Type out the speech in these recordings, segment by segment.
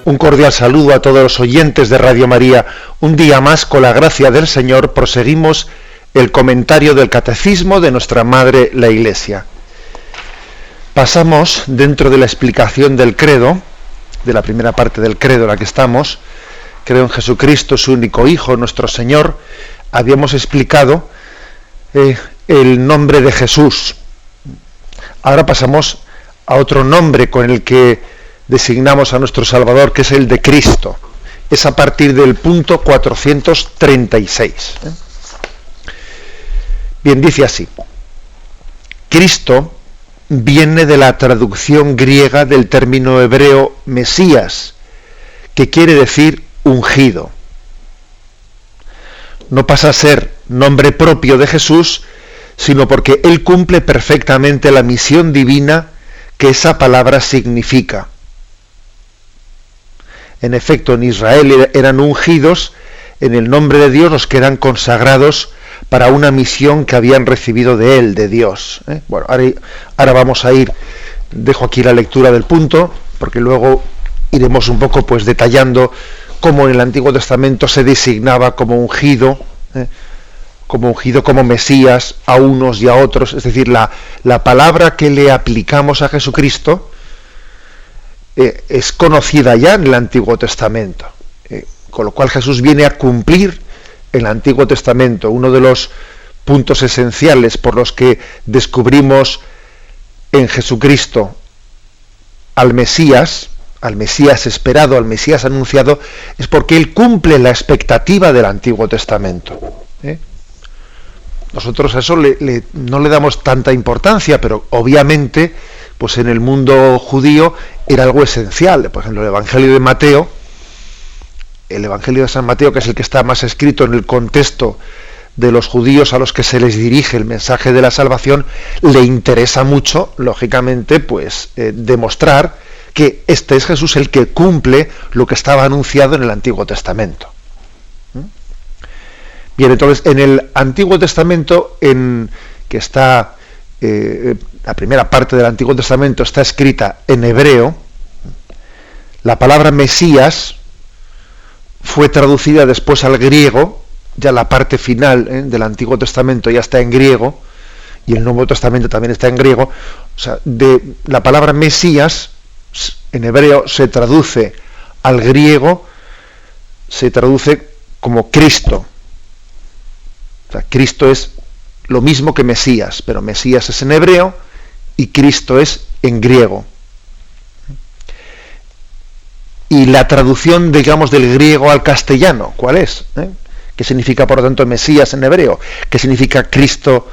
Un cordial saludo a todos los oyentes de Radio María. Un día más, con la gracia del Señor, proseguimos el comentario del Catecismo de nuestra Madre, la Iglesia. Pasamos, dentro de la explicación del credo, de la primera parte del credo en la que estamos, creo en Jesucristo, su único Hijo, nuestro Señor. Habíamos explicado el nombre de Jesús. Ahora pasamos a otro nombre con el que designamos a nuestro Salvador, que es el de Cristo. Es a partir del punto 436. Bien, dice así: Cristo viene de la traducción griega del término hebreo Mesías, que quiere decir ungido. No pasa a ser nombre propio de Jesús, sino porque Él cumple perfectamente la misión divina que esa palabra significa. En efecto, en Israel eran ungidos en el nombre de Dios los que eran consagrados para una misión que habían recibido de Él, de Dios. Bueno, ahora vamos a ir, dejo aquí la lectura del punto, porque luego iremos un poco pues detallando cómo en el Antiguo Testamento se designaba como ungido, como Mesías a unos y a otros. Es decir, la palabra que le aplicamos a Jesucristo es conocida ya en el Antiguo Testamento, con lo cual Jesús viene a cumplir en el Antiguo Testamento. Uno de los puntos esenciales por los que descubrimos en Jesucristo al Mesías esperado, al Mesías anunciado, es porque Él cumple la expectativa del Antiguo Testamento. Nosotros a eso no le damos tanta importancia, pero obviamente pues en el mundo judío era algo esencial. Por ejemplo, el Evangelio de San Mateo, que es el que está más escrito en el contexto de los judíos a los que se les dirige el mensaje de la salvación, le interesa mucho, lógicamente, pues demostrar que este es Jesús el que cumple lo que estaba anunciado en el Antiguo Testamento. Bien, entonces, en el Antiguo Testamento, que está la primera parte del Antiguo Testamento está escrita en hebreo, la palabra Mesías fue traducida después al griego. Ya la parte final del Antiguo Testamento ya está en griego, y el Nuevo Testamento también está en griego. O sea, de la palabra Mesías en hebreo se traduce al griego, se traduce como Cristo. O sea, Cristo es lo mismo que Mesías, pero Mesías es en hebreo y Cristo es en griego. Y la traducción, digamos, del griego al castellano, ¿cuál es? ¿Qué significa, por lo tanto, Mesías en hebreo? ¿Qué significa Cristo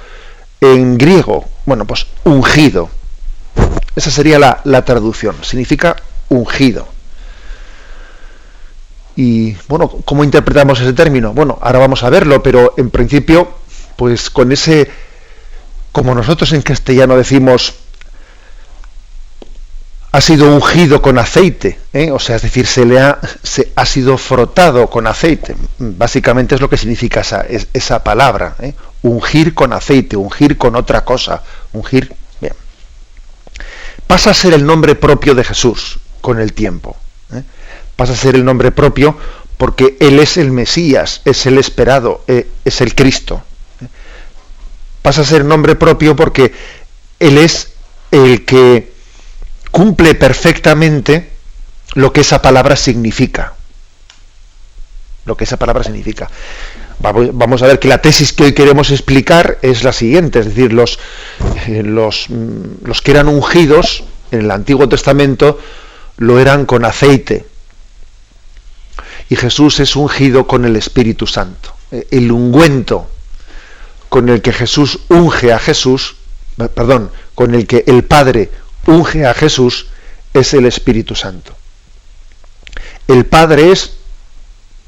en griego? Bueno, pues ungido. Esa sería la traducción. Significa ungido. Y, bueno, ¿cómo interpretamos ese término? Bueno, ahora vamos a verlo, pero en principio, pues con ese, como nosotros en castellano decimos, ha sido ungido con aceite, o sea, es decir, se ha sido frotado con aceite. Básicamente es lo que significa esa palabra, ungir con aceite, ungir con otra cosa, ungir. Bien. Pasa a ser el nombre propio de Jesús con el tiempo. Pasa a ser el nombre propio porque Él es el Mesías, es el esperado, es el Cristo. Pasa a ser nombre propio porque Él es el que cumple perfectamente lo que esa palabra significa. Lo que esa palabra significa. Vamos a ver que la tesis que hoy queremos explicar es la siguiente, es decir, los que eran ungidos en el Antiguo Testamento lo eran con aceite. Y Jesús es ungido con el Espíritu Santo. El ungüento con el que Jesús unge a Jesús, con el que el Padre unge a Jesús, es el Espíritu Santo. El Padre es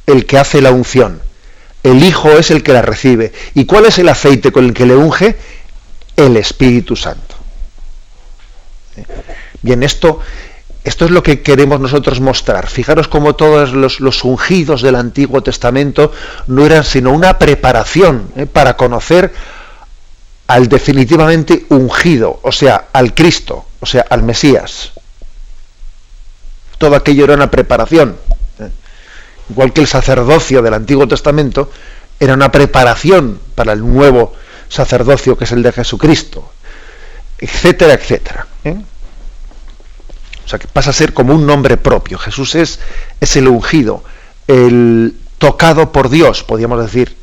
el que hace la unción, el Hijo es el que la recibe. ¿Y cuál es el aceite con el que le unge? El Espíritu Santo. Bien, esto es lo que queremos nosotros mostrar. Fijaros cómo todos los ungidos del Antiguo Testamento no eran sino una preparación para conocer al definitivamente ungido, o sea, al Cristo, o sea, al Mesías. Todo aquello era una preparación. Igual que el sacerdocio del Antiguo Testamento era una preparación para el nuevo sacerdocio que es el de Jesucristo, etcétera, etcétera. O sea, que pasa a ser como un nombre propio. Jesús es el ungido, el tocado por Dios, podríamos decir.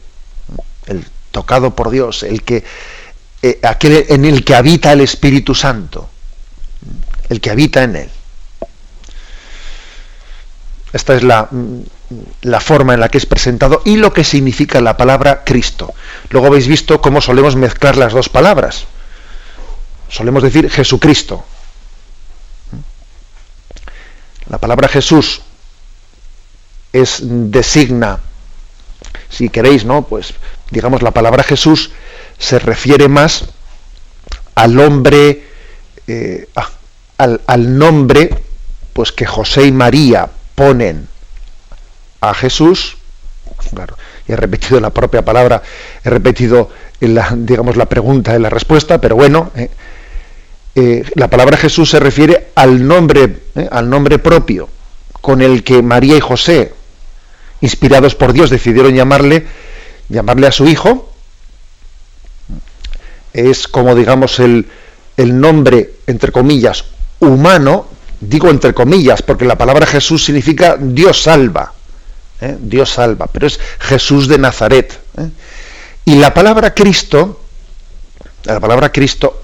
El tocado por Dios, el que aquel en el que habita el Espíritu Santo, el que habita en él. Esta es la forma en la que es presentado y lo que significa la palabra Cristo. Luego habéis visto cómo solemos mezclar las dos palabras. Solemos decir Jesucristo. La palabra Jesús designa, si queréis, ¿no? Pues digamos, la palabra Jesús se refiere más al hombre, al nombre, pues que José y María ponen a Jesús. Claro, y he repetido la propia palabra, he repetido la pregunta y la respuesta, pero bueno, la palabra Jesús se refiere al nombre propio con el que María y José, inspirados por Dios, decidieron llamarle a su hijo. Es como, digamos, el nombre, entre comillas, humano, digo entre comillas, porque la palabra Jesús significa Dios salva, Dios salva, pero es Jesús de Nazaret. Y la palabra Cristo,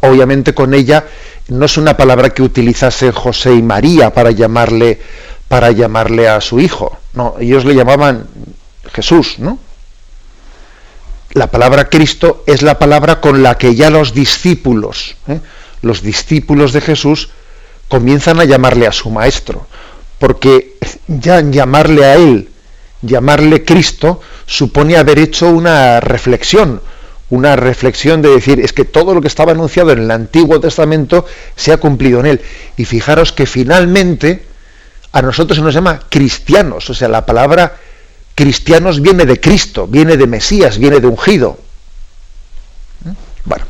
obviamente con ella, no es una palabra que utilizase José y María para llamarle a su hijo. No, ellos le llamaban Jesús, ¿no? La palabra Cristo es la palabra con la que ya los discípulos de Jesús comienzan a llamarle a su maestro, porque ya llamarle a él, llamarle Cristo, supone haber hecho una reflexión de decir, es que todo lo que estaba anunciado en el Antiguo Testamento se ha cumplido en él. Y fijaros que finalmente a nosotros se nos llama cristianos, o sea, la palabra cristianos viene de Cristo, viene de Mesías, viene de ungido. Bueno,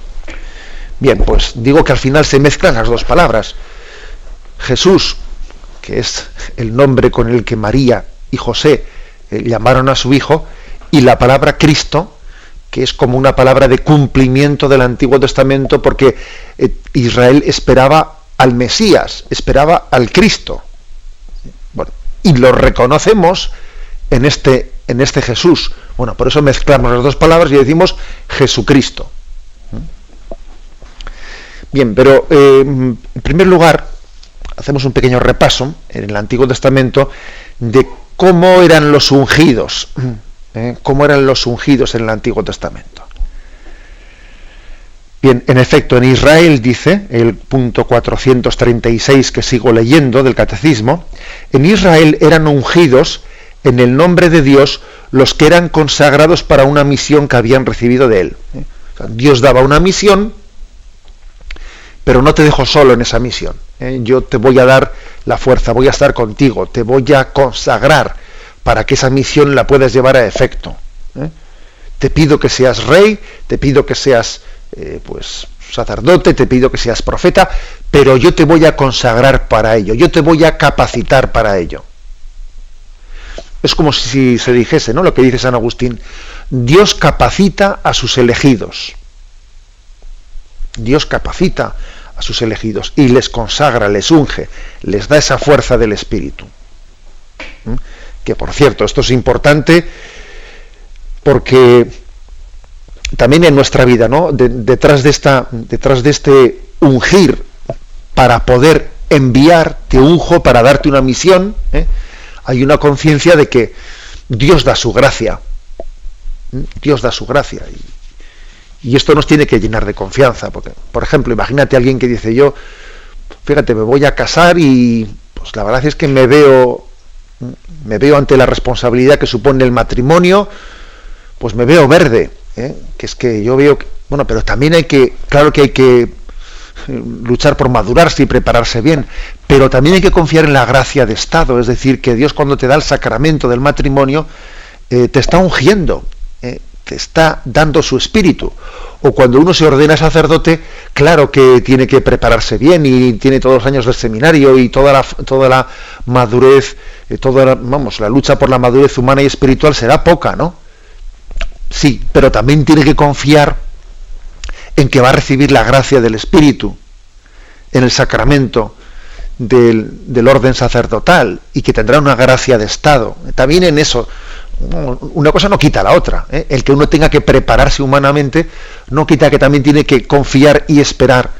bien, pues digo que al final se mezclan las dos palabras. Jesús, que es el nombre con el que María y José llamaron a su hijo, y la palabra Cristo, que es como una palabra de cumplimiento del Antiguo Testamento, porque Israel esperaba al Mesías, esperaba al Cristo. Bueno, y lo reconocemos en este Jesús. Bueno, por eso mezclamos las dos palabras y decimos Jesucristo. Bien, pero en primer lugar hacemos un pequeño repaso en el Antiguo Testamento de cómo eran los ungidos, cómo eran los ungidos en el Antiguo Testamento. Bien, en efecto, en Israel, dice el punto 436 que sigo leyendo del Catecismo, en Israel eran ungidos en el nombre de Dios los que eran consagrados para una misión que habían recibido de él. O sea, Dios daba una misión, pero no te dejo solo en esa misión. Yo te voy a dar la fuerza, voy a estar contigo, te voy a consagrar para que esa misión la puedas llevar a efecto. Te pido que seas rey, te pido que seas sacerdote, te pido que seas profeta, pero yo te voy a consagrar para ello, yo te voy a capacitar para ello. Es como si se dijese, ¿no?, lo que dice San Agustín: Dios capacita a sus elegidos. Dios capacita a sus elegidos y les consagra, les unge, les da esa fuerza del Espíritu. Que, por cierto, esto es importante porque también en nuestra vida, ¿no?, detrás de este ungir para poder enviar, te unjo para darte una misión, hay una conciencia de que Dios da su gracia. Dios da su gracia. Y esto nos tiene que llenar de confianza. Porque, por ejemplo, imagínate a alguien que dice: yo, fíjate, me voy a casar y pues la verdad es que me veo ante la responsabilidad que supone el matrimonio, pues me veo verde. Que es que yo veo... Bueno, pero también claro que hay que luchar por madurarse y prepararse bien, pero también hay que confiar en la gracia de Estado, es decir, que Dios, cuando te da el sacramento del matrimonio, te está ungiendo, te está dando su espíritu. O cuando uno se ordena sacerdote, claro que tiene que prepararse bien y tiene todos los años del seminario y toda la madurez, la lucha por la madurez humana y espiritual será poca, ¿no? Sí, pero también tiene que confiar en que va a recibir la gracia del Espíritu en el sacramento del orden sacerdotal y que tendrá una gracia de estado. También en eso, una cosa no quita la otra, ¿eh? El que uno tenga que prepararse humanamente no quita que también tiene que confiar y esperar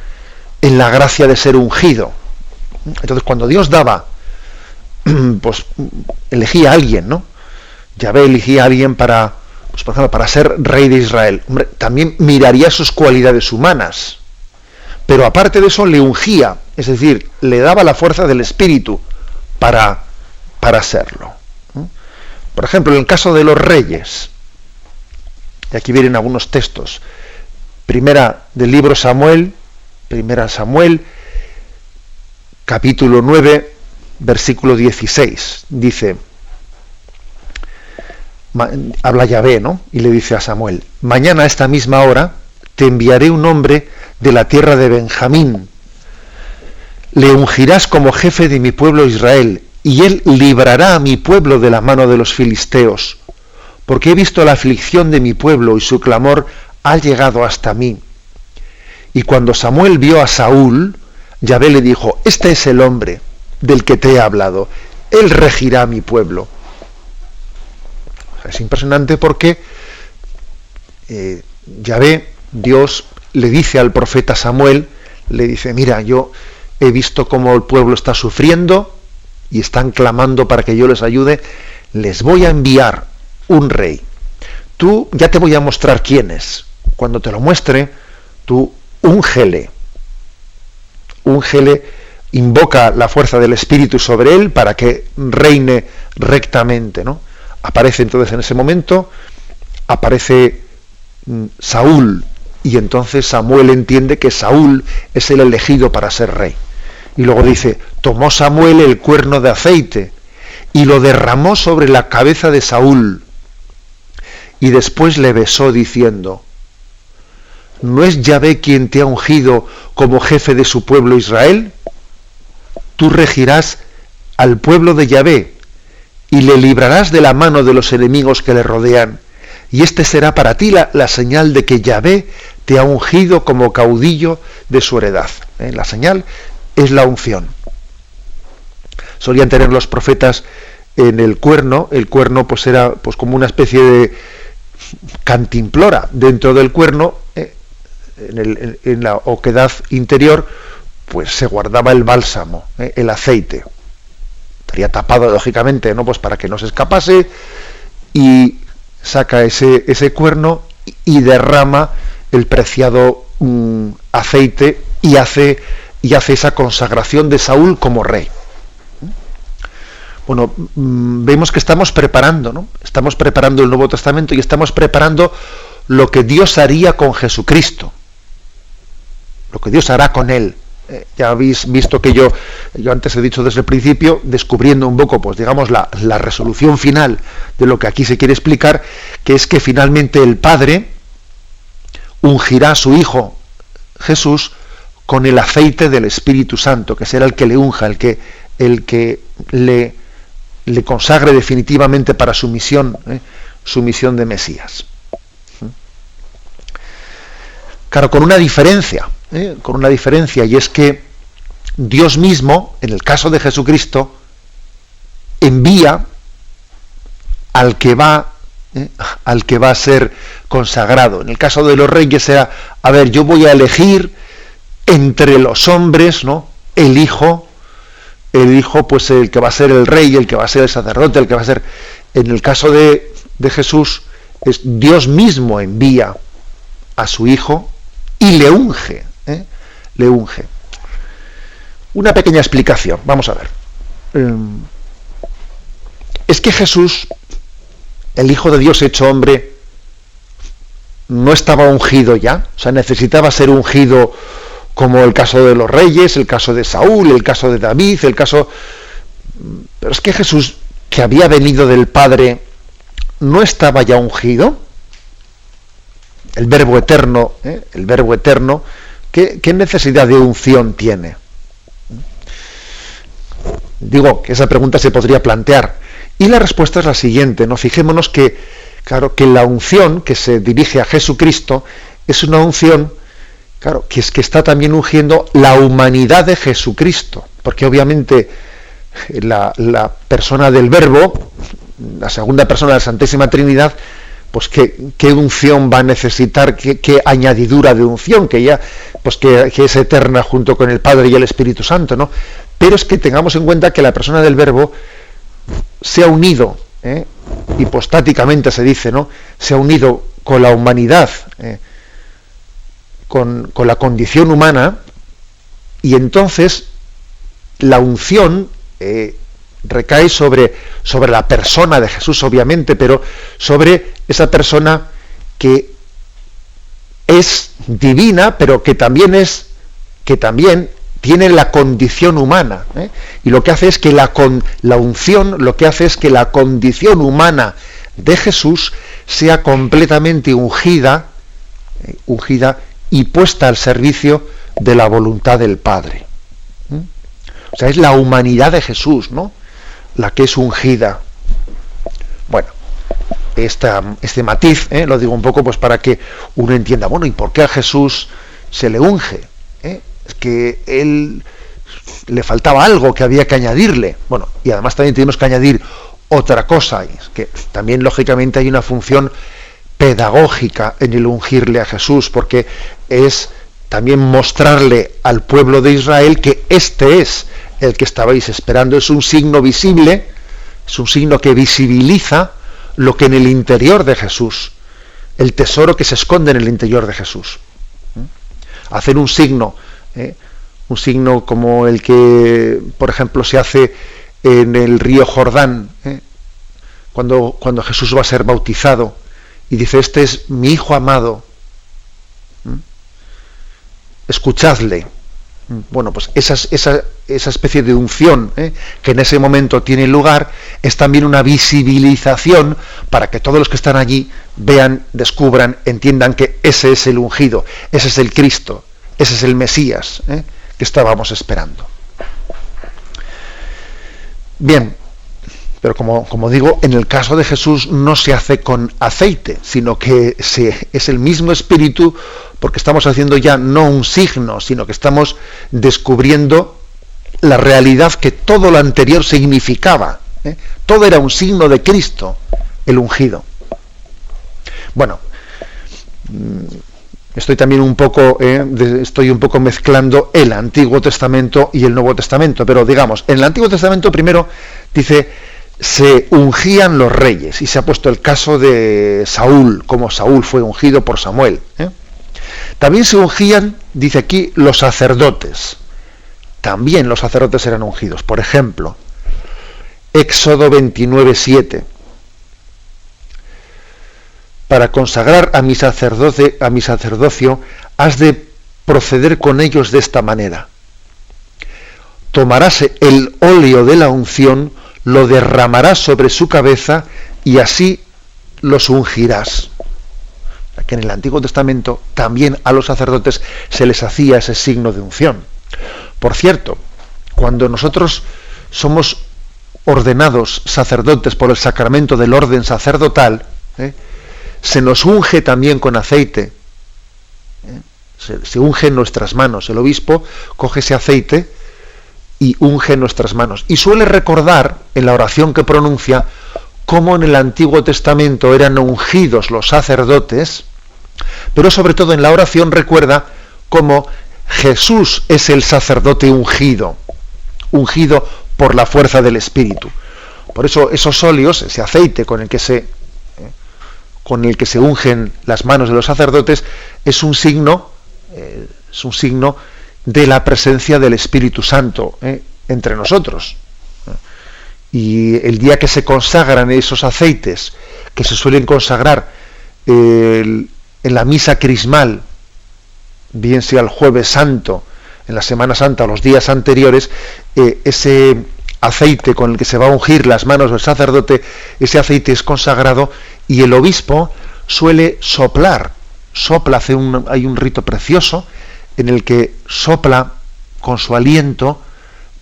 en la gracia de ser ungido. Entonces, cuando Dios daba, pues elegía a alguien, ¿no? Yahvé elegía a alguien para, pues por ejemplo, para ser rey de Israel. Hombre, también miraría sus cualidades humanas, pero aparte de eso le ungía, es decir, le daba la fuerza del Espíritu para serlo. Por ejemplo, en el caso de los reyes, y aquí vienen algunos textos. Primera del libro Samuel, primera Samuel, capítulo 9, versículo 16, dice, habla Yahvé, ¿no? Y le dice a Samuel: mañana a esta misma hora te enviaré un hombre de la tierra de Benjamín. Le ungirás como jefe de mi pueblo Israel, y él librará a mi pueblo de la mano de los filisteos, porque he visto la aflicción de mi pueblo y su clamor ha llegado hasta mí. Y cuando Samuel vio a Saúl, Yahvé le dijo: este es el hombre del que te he hablado, él regirá a mi pueblo. Es impresionante porque Yahvé, Dios, le dice al profeta Samuel, le dice: mira, yo he visto cómo el pueblo está sufriendo y están clamando para que yo les ayude, les voy a enviar un rey. Tú ya te voy a mostrar quién es. Cuando te lo muestre, tú úngele, invoca la fuerza del Espíritu sobre él para que reine rectamente, ¿no? Aparece entonces en ese momento, aparece Saúl, y entonces Samuel entiende que Saúl es el elegido para ser rey. Y luego dice: tomó Samuel el cuerno de aceite y lo derramó sobre la cabeza de Saúl, y después le besó diciendo: ¿no es Yahvé quien te ha ungido como jefe de su pueblo Israel? Tú regirás al pueblo de Yahvé y le librarás de la mano de los enemigos que le rodean, y este será para ti la señal de que Yahvé te ha ungido como caudillo de su heredad. La señal es la unción. Solían tener los profetas en el cuerno pues era pues como una especie de cantimplora. Dentro del cuerno, en la oquedad interior, pues se guardaba el bálsamo, el aceite. Estaría tapado, lógicamente, ¿no? Pues para que no se escapase, y saca ese cuerno y derrama el preciado aceite y hace esa consagración de Saúl como rey. Bueno, vemos que estamos preparando, ¿no? Estamos preparando el Nuevo Testamento y estamos preparando lo que Dios haría con Jesucristo, lo que Dios hará con él. Ya habéis visto que yo antes he dicho desde el principio, descubriendo un poco, pues digamos, la resolución final de lo que aquí se quiere explicar, que es que finalmente el Padre ungirá a su Hijo Jesús con el aceite del Espíritu Santo, que será el que le unja, el que le consagre definitivamente para su misión de Mesías. Claro, con una diferencia, y es que Dios mismo, en el caso de Jesucristo, envía al que va a ser consagrado. En el caso de los reyes era: a ver, yo voy a elegir entre los hombres, ¿no?, el hijo, pues el que va a ser el rey, el que va a ser el sacerdote, el que va a ser. En el caso de Jesús, es Dios mismo envía a su hijo y le unge. Una pequeña explicación, vamos a ver. Es que Jesús, el Hijo de Dios hecho hombre, no estaba ungido ya, o sea, necesitaba ser ungido como el caso de los reyes, el caso de Saúl, el caso de David, pero es que Jesús, que había venido del Padre, ¿no estaba ya ungido? el Verbo eterno, ¿qué necesidad de unción tiene? Digo que esa pregunta se podría plantear. Y la respuesta es la siguiente, ¿no? Fijémonos que, claro, que la unción que se dirige a Jesucristo es una unción, claro, que está también ungiendo la humanidad de Jesucristo, porque obviamente la persona del Verbo, la segunda persona de la Santísima Trinidad, pues qué unción va a necesitar, qué añadidura de unción, que ya, pues que es eterna junto con el Padre y el Espíritu Santo, ¿no? Pero es que tengamos en cuenta que la persona del Verbo se ha unido, hipostáticamente se dice, ¿no? Se ha unido con la humanidad, con la condición humana, y entonces la unción recae sobre la persona de Jesús, obviamente, pero sobre esa persona que es divina, pero que también tiene la condición humana, y lo que hace es que la unción, lo que hace es que la condición humana de Jesús sea completamente ungida y puesta al servicio de la voluntad del Padre. O sea, es la humanidad de Jesús, ¿no?, la que es ungida. Bueno, este matiz, lo digo un poco pues para que uno entienda, bueno, ¿y por qué a Jesús se le unge? Es que él le faltaba algo que había que añadirle. Bueno, y además también tenemos que añadir otra cosa, es que también lógicamente hay una función pedagógica en el ungirle a Jesús, porque es también mostrarle al pueblo de Israel que este es el que estabais esperando. Es un signo visible, es un signo que visibiliza lo que en el interior de Jesús, el tesoro que se esconde en el interior de Jesús. Hacer un signo como el que, por ejemplo, se hace en el río Jordán, cuando Jesús va a ser bautizado, y dice: este es mi Hijo amado, escuchadle. Bueno, pues esa especie de unción que en ese momento tiene lugar es también una visibilización para que todos los que están allí vean, descubran, entiendan que ese es el ungido, ese es el Cristo, ese es el Mesías que estábamos esperando. Bien, pero como digo, en el caso de Jesús no se hace con aceite, sino que es el mismo Espíritu, porque estamos haciendo ya no un signo, sino que estamos descubriendo la realidad que todo lo anterior significaba. Todo era un signo de Cristo, el ungido. Bueno, estoy un poco mezclando el Antiguo Testamento y el Nuevo Testamento, pero digamos, en el Antiguo Testamento primero dice: se ungían los reyes, y se ha puesto el caso de Saúl, como Saúl fue ungido por Samuel. También se ungían, dice aquí, los sacerdotes. También los sacerdotes eran ungidos. Por ejemplo, Éxodo 29:7. Para consagrar a mi sacerdocio, has de proceder con ellos de esta manera: tomarás el óleo de la unción, lo derramarás sobre su cabeza y así los ungirás. Que en el Antiguo Testamento también a los sacerdotes se les hacía ese signo de unción. Por cierto, cuando nosotros somos ordenados sacerdotes por el sacramento del orden sacerdotal, se nos unge también con aceite. Se unge en nuestras manos. El obispo coge ese aceite y unge en nuestras manos. Y suele recordar en la oración que pronuncia cómo en el Antiguo Testamento eran ungidos los sacerdotes, pero sobre todo en la oración recuerda cómo Jesús es el sacerdote ungido por la fuerza del Espíritu. Por eso esos óleos, ese aceite con el que se ungen las manos de los sacerdotes, es un signo de la presencia del Espíritu Santo entre nosotros. Y el día que se consagran esos aceites, que se suelen consagrar en la misa crismal, bien sea el Jueves Santo, en la Semana Santa o los días anteriores, ese aceite con el que se va a ungir las manos del sacerdote, ese aceite es consagrado y el obispo suele soplar sopla, hay un rito precioso en el que sopla con su aliento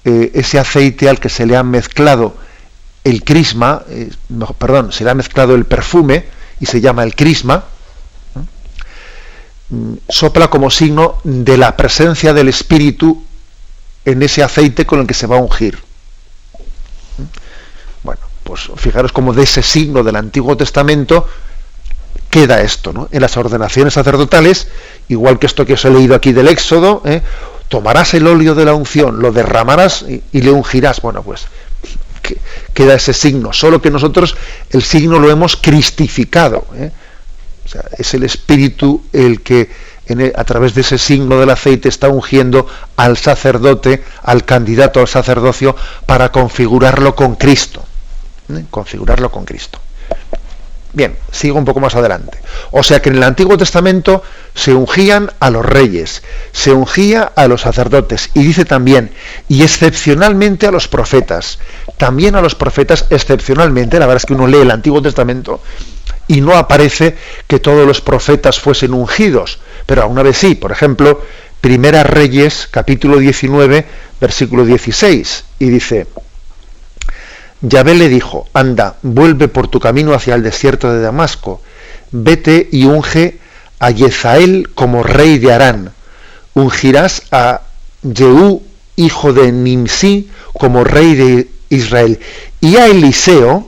ese aceite al que se le ha mezclado el crisma, se le ha mezclado el perfume y se llama el crisma. Sopla como signo de la presencia del Espíritu en ese aceite con el que se va a ungir. Bueno, pues fijaros cómo de ese signo del Antiguo Testamento queda esto, ¿no? En las ordenaciones sacerdotales, igual que esto que os he leído aquí del Éxodo, tomarás el óleo de la unción, lo derramarás y le ungirás. Bueno, pues queda ese signo, solo que nosotros el signo lo hemos cristificado, O sea, es el Espíritu el que a través de ese signo del aceite está ungiendo al sacerdote, al candidato al sacerdocio, para configurarlo con Cristo. Configurarlo con Cristo. Bien, sigo un poco más adelante. O sea que en el Antiguo Testamento se ungían a los reyes, se ungía a los sacerdotes, y dice también, y excepcionalmente a los profetas. También a los profetas excepcionalmente. La verdad es que uno lee el Antiguo Testamento y no aparece que todos los profetas fuesen ungidos, pero aún una vez sí. Por ejemplo, Primera Reyes, capítulo 19, versículo 16, y dice: Yahvé le dijo, anda, vuelve por tu camino hacia el desierto de Damasco, vete y unge a Yezael como rey de Harán, ungirás a Jehú, hijo de Nimsi, como rey de Israel, y a Eliseo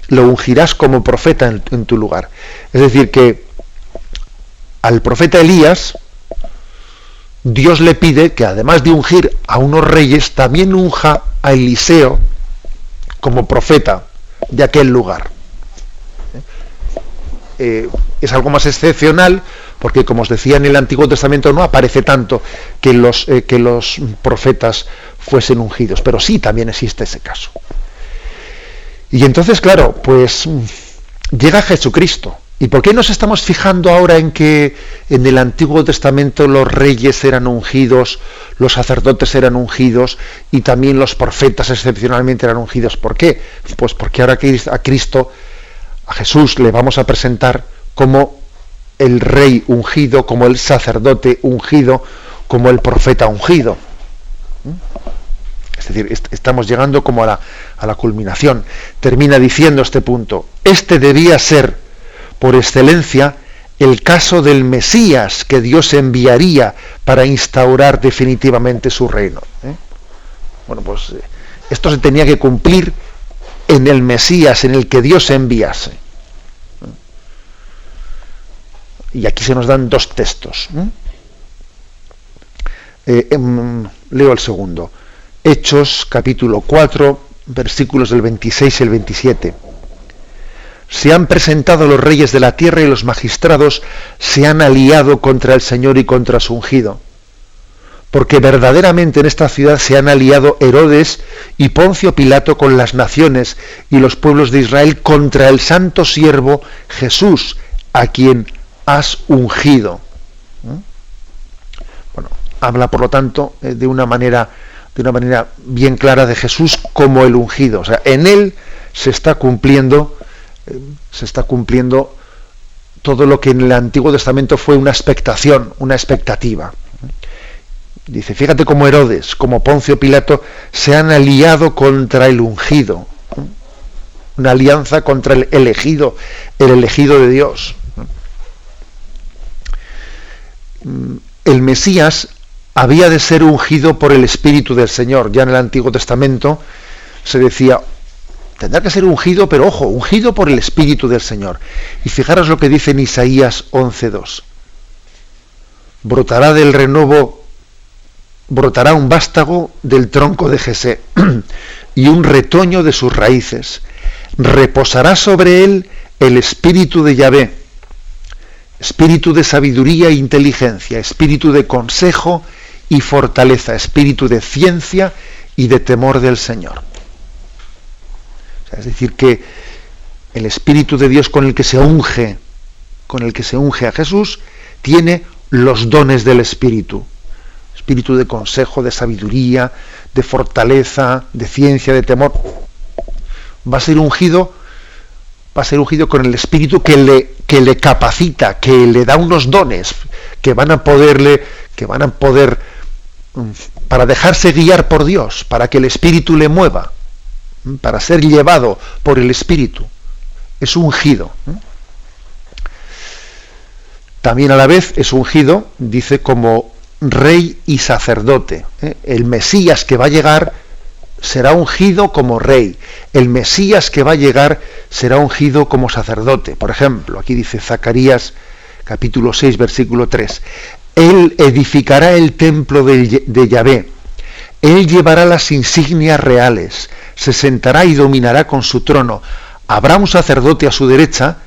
lo ungirás como profeta en tu lugar. Es decir, que al profeta Elías, Dios le pide que además de ungir a unos reyes, también unja a Eliseo como profeta de aquel lugar. Es algo más excepcional, porque como os decía, en el Antiguo Testamento no aparece tanto que los profetas fuesen ungidos, pero sí también existe ese caso. Y entonces, claro, pues llega Jesucristo. ¿Y por qué nos estamos fijando ahora en que en el Antiguo Testamento los reyes eran ungidos, los sacerdotes eran ungidos y también los profetas excepcionalmente eran ungidos? ¿Por qué? Pues porque ahora a Cristo, a Jesús, le vamos a presentar como el rey ungido, como el sacerdote ungido, como el profeta ungido. Es decir, estamos llegando como a la culminación. Termina diciendo este punto: este debía ser, por excelencia, el caso del Mesías que Dios enviaría para instaurar definitivamente su reino. Bueno, pues esto se tenía que cumplir en el Mesías, en el que Dios enviase. Y aquí se nos dan dos textos. Leo el segundo. Hechos, capítulo 4, versículos del 26 y el 27. Se han presentado los reyes de la tierra y los magistrados se han aliado contra el Señor y contra su ungido. Porque verdaderamente en esta ciudad se han aliado Herodes y Poncio Pilato con las naciones y los pueblos de Israel contra el santo siervo Jesús, a quien has ungido. Bueno, habla por lo tanto de una manera bien clara de Jesús como el ungido. O sea, en él se está cumpliendo todo lo que en el Antiguo Testamento fue una expectación, una expectativa. Dice, fíjate cómo Herodes, como Poncio Pilato, se han aliado contra el ungido. Una alianza contra el elegido de Dios. El Mesías había de ser ungido por el Espíritu del Señor. Ya en el Antiguo Testamento se decía, tendrá que ser ungido, pero ojo, ungido por el Espíritu del Señor. Y fijaros lo que dice en Isaías 11:2. Brotará del renovo, brotará un vástago del tronco de Jesé y un retoño de sus raíces. Reposará sobre él el Espíritu de Yahvé, espíritu de sabiduría e inteligencia, espíritu de consejo y fortaleza, espíritu de ciencia y de temor del Señor. O sea, es decir, que el Espíritu de Dios con el que se unge a Jesús, tiene los dones del Espíritu. Espíritu de consejo, de sabiduría, de fortaleza, de ciencia, de temor. Va a ser ungido con el Espíritu que que le capacita, que le da unos dones que van a poder para dejarse guiar por Dios, para que el Espíritu le mueva, para ser llevado por el Espíritu. Es ungido. También a la vez es ungido, dice, como rey y sacerdote. El Mesías que va a llegar será ungido como rey. El Mesías que va a llegar será ungido como sacerdote. Por ejemplo, aquí dice Zacarías capítulo 6, versículo 3. Él edificará el templo de Yahvé. Él llevará las insignias reales. Se sentará y dominará con su trono. Habrá un sacerdote a su derecha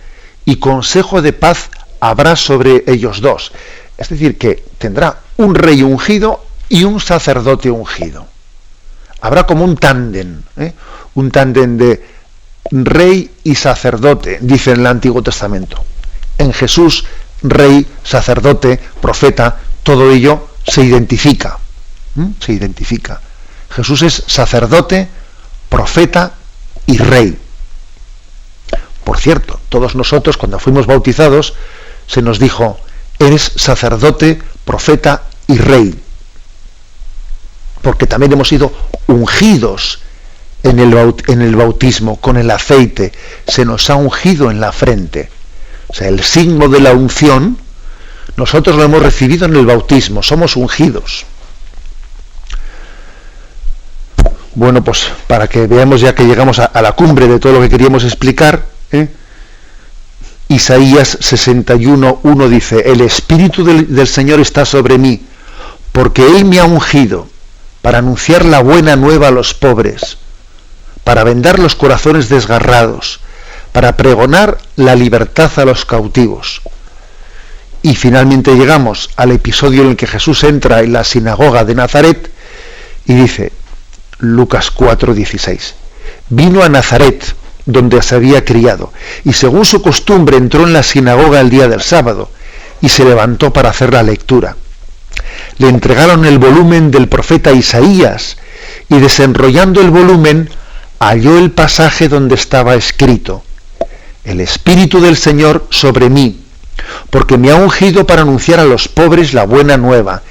y consejo de paz habrá sobre ellos dos. Es decir, que tendrá un rey ungido y un sacerdote ungido. Habrá como un tándem de rey y sacerdote, dice en el Antiguo Testamento. En Jesús, rey, sacerdote, profeta, todo ello se identifica. Se identifica. Jesús es sacerdote, profeta y rey. Por cierto, todos nosotros cuando fuimos bautizados se nos dijo, eres sacerdote, profeta y rey. Porque también hemos sido ungidos en el bautismo con el aceite. Se nos ha ungido en la frente. O sea, el signo de la unción, nosotros lo hemos recibido en el bautismo, somos ungidos. Bueno, pues para que veamos ya que llegamos a la cumbre de todo lo que queríamos explicar, Isaías 61:1 dice, el Espíritu del Señor está sobre mí, porque Él me ha ungido para anunciar la buena nueva a los pobres, para vendar los corazones desgarrados, para pregonar la libertad a los cautivos. Y finalmente llegamos al episodio en el que Jesús entra en la sinagoga de Nazaret y dice, Lucas 4:16, vino a Nazaret, donde se había criado, y según su costumbre entró en la sinagoga el día del sábado, y se levantó para hacer la lectura. Le entregaron el volumen del profeta Isaías, y desenrollando el volumen, halló el pasaje donde estaba escrito, el Espíritu del Señor sobre mí, porque me ha ungido para anunciar a los pobres la buena nueva,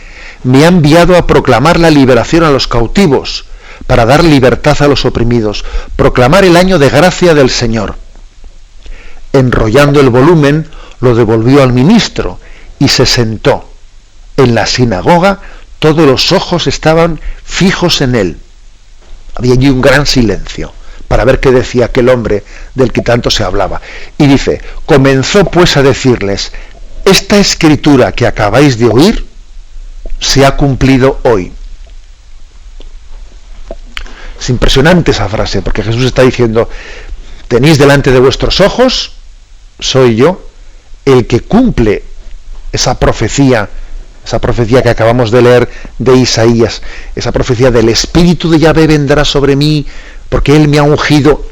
me ha enviado a proclamar la liberación a los cautivos, para dar libertad a los oprimidos, proclamar el año de gracia del Señor. Enrollando el volumen, lo devolvió al ministro y se sentó. En la sinagoga todos los ojos estaban fijos en él. Había allí un gran silencio para ver qué decía aquel hombre del que tanto se hablaba. Y dice, comenzó pues a decirles, esta escritura que acabáis de oír se ha cumplido hoy. Es impresionante esa frase, porque Jesús está diciendo, tenéis delante de vuestros ojos, soy yo, el que cumple esa profecía que acabamos de leer de Isaías, esa profecía del Espíritu de Yahvé vendrá sobre mí, porque Él me ha ungido.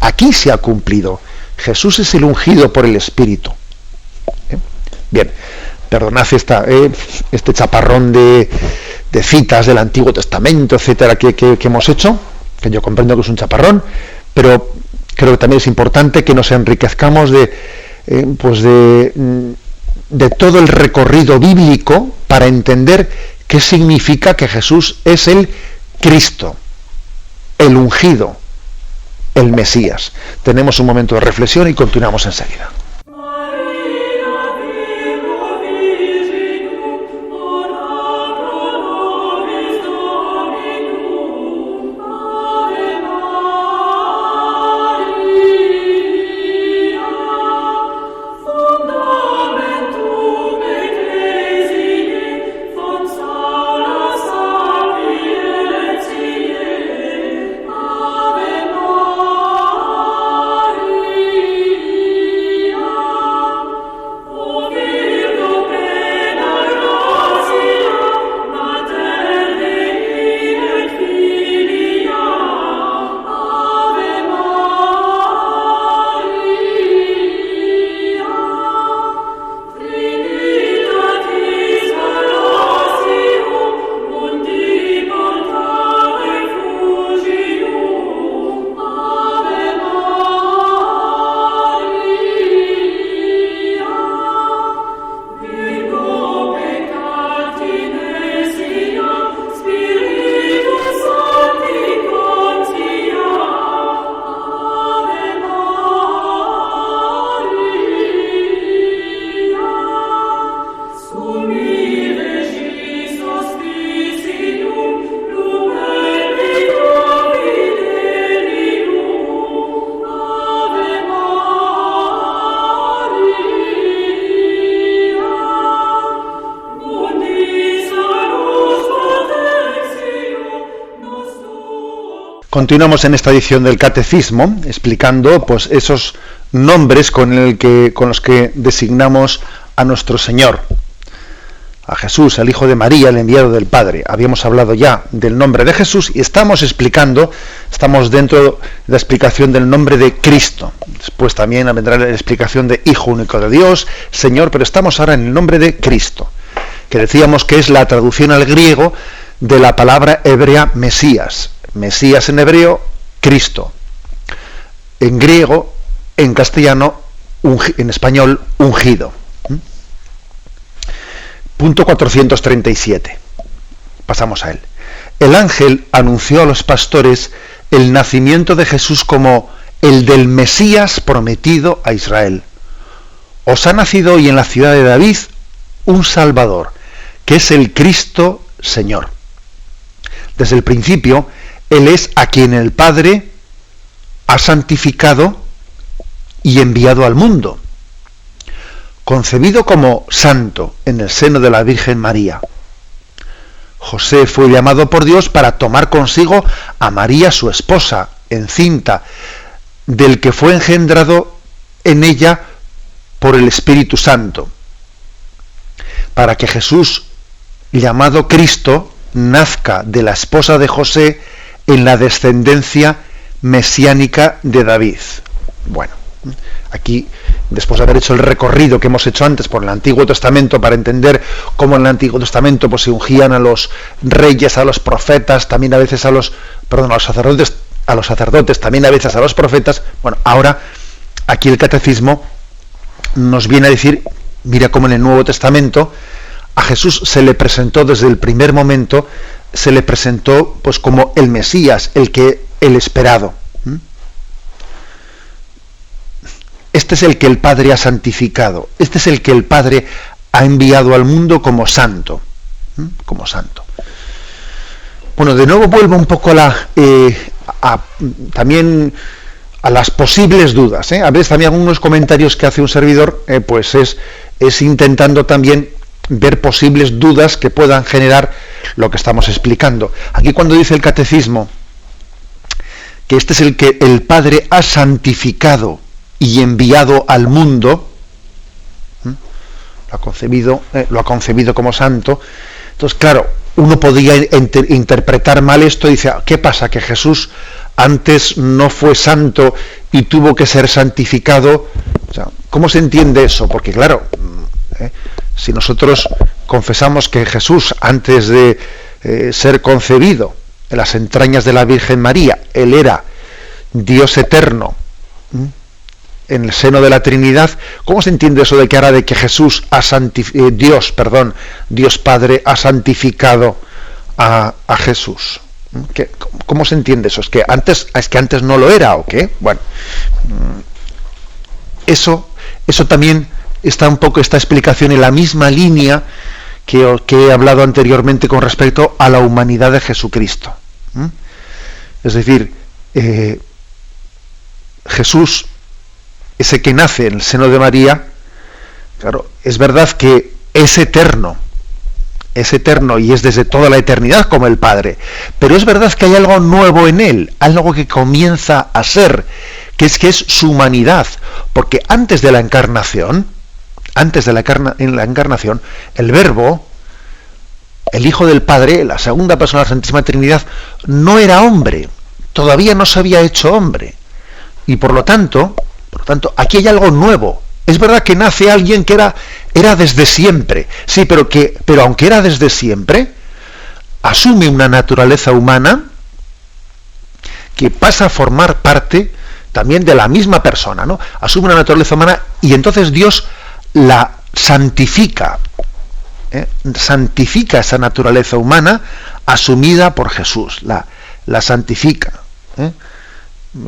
Aquí se ha cumplido. Jesús es el ungido por el Espíritu. Bien, perdonad este chaparrón de citas del Antiguo Testamento, etcétera, que hemos hecho, que yo comprendo que es un chaparrón, pero creo que también es importante que nos enriquezcamos de todo el recorrido bíblico para entender qué significa que Jesús es el Cristo, el ungido, el Mesías. Tenemos un momento de reflexión y continuamos enseguida. Continuamos en esta edición del Catecismo explicando pues esos nombres con los que designamos a nuestro Señor, a Jesús, el Hijo de María, el enviado del Padre. Habíamos hablado ya del nombre de Jesús y estamos dentro de la explicación del nombre de Cristo. Después también vendrá la explicación de Hijo único de Dios, Señor, pero estamos ahora en el nombre de Cristo, que decíamos que es la traducción al griego de la palabra hebrea Mesías. Mesías en hebreo, Cristo. En griego, en castellano, en español, ungido. Punto 437. Pasamos a él. El ángel anunció a los pastores el nacimiento de Jesús como el del Mesías prometido a Israel. Os ha nacido hoy en la ciudad de David un Salvador, que es el Cristo Señor. Desde el principio, Él es a quien el Padre ha santificado y enviado al mundo, concebido como santo en el seno de la Virgen María. José fue llamado por Dios para tomar consigo a María, su esposa, encinta, del que fue engendrado en ella por el Espíritu Santo, para que Jesús, llamado Cristo, nazca de la esposa de José en la descendencia mesiánica de David. Bueno, aquí, después de haber hecho el recorrido que hemos hecho antes por el Antiguo Testamento para entender cómo en el Antiguo Testamento pues se ungían a los reyes, a los profetas, también a veces a los sacerdotes, también a veces a los profetas. Bueno, ahora aquí el Catecismo nos viene a decir, mira cómo en el Nuevo Testamento a Jesús se le presentó desde el primer momento, se le presentó pues como el Mesías, el esperado. Este es el que el Padre ha santificado, este es el que el Padre ha enviado al mundo como santo. Bueno, de nuevo vuelvo un poco también a las posibles dudas. A veces también algunos comentarios que hace un servidor, pues es intentando también ver posibles dudas que puedan generar lo que estamos explicando. Aquí cuando dice el Catecismo que este es el que el Padre ha santificado y enviado al mundo, lo ha concebido como santo. Entonces, claro, uno podría interpretar mal esto y dice, ¿qué pasa? ¿Que Jesús antes no fue santo y tuvo que ser santificado? O sea, ¿cómo se entiende eso? Porque claro, si nosotros confesamos que Jesús, antes de ser concebido en las entrañas de la Virgen María, Él era Dios eterno, en el seno de la Trinidad, ¿cómo se entiende eso de que ahora de que Jesús Dios Padre ha santificado a Jesús? ¿Cómo se entiende eso? ¿Es que antes no lo era o qué? Bueno, eso también está un poco esta explicación en la misma línea que he hablado anteriormente con respecto a la humanidad de Jesucristo. Es decir, Jesús, ese que nace en el seno de María, claro, es verdad que es eterno y es desde toda la eternidad como el Padre, pero es verdad que hay algo nuevo en él, algo que comienza a ser, que es su humanidad, porque antes de la encarnación, en la encarnación, el Verbo, el Hijo del Padre, la segunda persona de la Santísima Trinidad, no era hombre, todavía no se había hecho hombre, y por lo tanto, aquí hay algo nuevo. Es verdad que nace alguien que era desde siempre, sí, pero aunque era desde siempre, asume una naturaleza humana que pasa a formar parte también de la misma persona, ¿no? Asume una naturaleza humana y entonces Dios la santifica, santifica esa naturaleza humana asumida por Jesús, la santifica,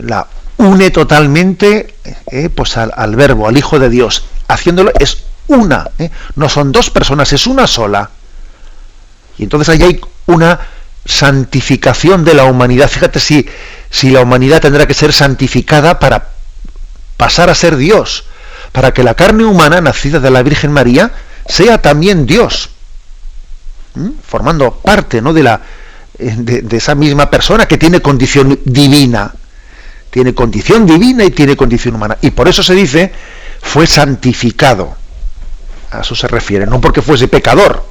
la une totalmente pues al Verbo, al Hijo de Dios, haciéndolo, es una, no son dos personas, es una sola. Y entonces ahí hay una santificación de la humanidad. Fíjate si la humanidad tendrá que ser santificada para pasar a ser Dios, para que la carne humana nacida de la Virgen María sea también Dios, formando parte, ¿no?, de de esa misma persona que tiene condición divina. Tiene condición divina y tiene condición humana. Y por eso se dice, fue santificado. A eso se refiere. No porque fuese pecador,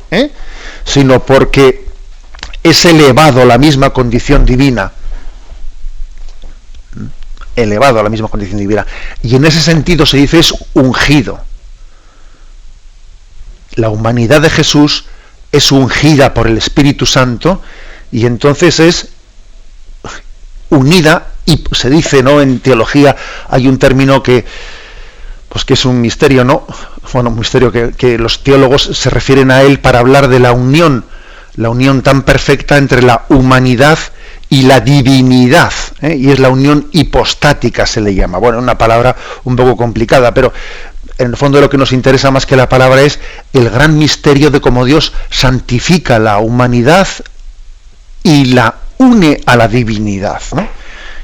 sino porque es elevado a la misma condición divina. Elevado a la misma condición divina. Y en ese sentido se dice es ungido. La humanidad de Jesús es ungida por el Espíritu Santo y entonces es unida, y se dice, ¿no?, en teología hay un término que es un misterio, ¿no? Bueno, un misterio que los teólogos se refieren a él para hablar de la unión tan perfecta entre la humanidad y la divinidad, y es la unión hipostática, se le llama. Bueno, una palabra un poco complicada, pero en el fondo lo que nos interesa más que la palabra es el gran misterio de cómo Dios santifica la humanidad y la une a la divinidad, ¿no?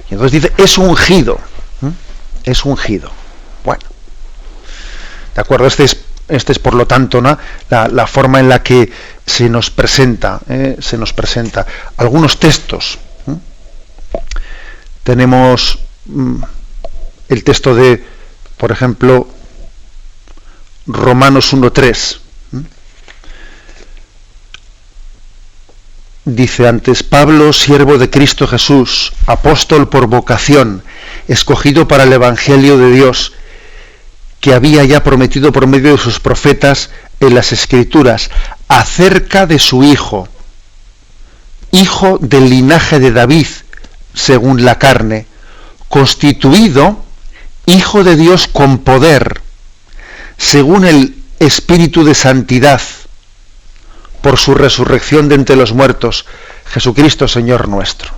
Y entonces dice, es ungido. Es ungido. Bueno. De acuerdo, este es por lo tanto, ¿no?, la forma en la que se nos presenta algunos textos. Tenemos el texto de, por ejemplo, Romanos 1:3. Dice antes, Pablo, siervo de Cristo Jesús, apóstol por vocación, escogido para el Evangelio de Dios, que había ya prometido por medio de sus profetas en las Escrituras, acerca de su Hijo, hijo del linaje de David, según la carne, constituido Hijo de Dios con poder, según el Espíritu de santidad, por su resurrección de entre los muertos, Jesucristo Señor nuestro.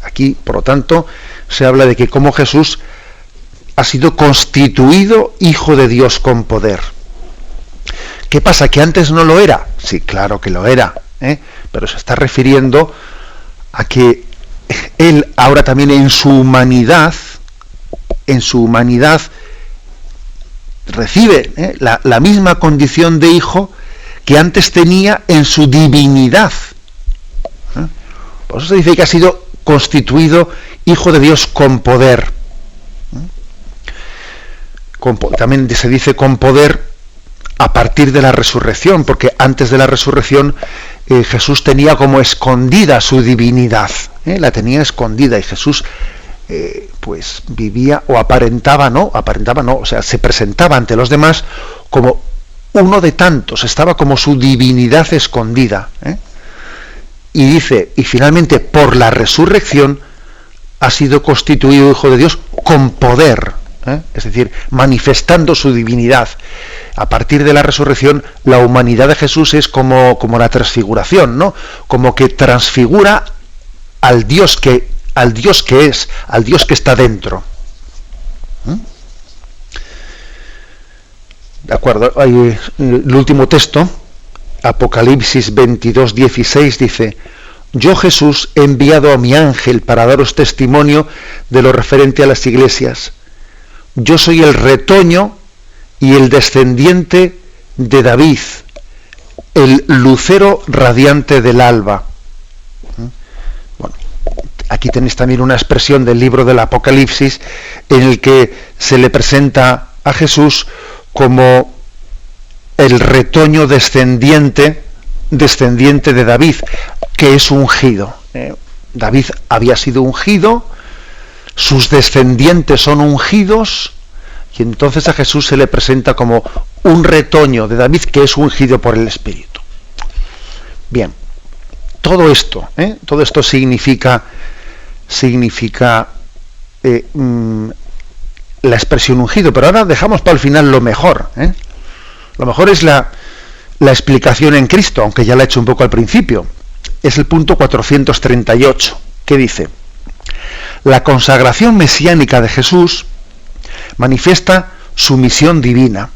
Aquí, por lo tanto, se habla de que como Jesús ha sido constituido Hijo de Dios con poder. ¿Qué pasa? ¿Que antes no lo era? Sí, claro que lo era, pero se está refiriendo a que Él ahora también en su humanidad recibe la misma condición de Hijo que antes tenía en su divinidad. Por eso se dice que ha sido constituido Hijo de Dios con poder. También se dice con poder a partir de la resurrección, porque antes de la resurrección Jesús tenía como escondida su divinidad, la tenía escondida, y Jesús pues vivía o aparentaba no, o sea, se presentaba ante los demás como uno de tantos, estaba como su divinidad escondida. Y dice, y finalmente por la resurrección ha sido constituido Hijo de Dios con poder, es decir, manifestando su divinidad. A partir de la resurrección, la humanidad de Jesús es como la transfiguración, ¿no? Como que transfigura al Dios que es, al Dios que está dentro. De acuerdo, hay el último texto, Apocalipsis 22:16, dice: Yo, Jesús, he enviado a mi ángel para daros testimonio de lo referente a las iglesias. Yo soy el retoño y el descendiente de David, el lucero radiante del alba. Bueno, aquí tenéis también una expresión del libro del Apocalipsis en el que se le presenta a Jesús como el retoño descendiente de David, que es ungido. David había sido ungido, sus descendientes son ungidos, y entonces a Jesús se le presenta como un retoño de David que es ungido por el Espíritu. Bien, todo esto significa la expresión ungido, pero ahora dejamos para el final lo mejor. Lo mejor es la explicación en Cristo, aunque ya la he hecho un poco al principio. Es el punto 438, que dice: la consagración mesiánica de Jesús manifiesta su misión divina.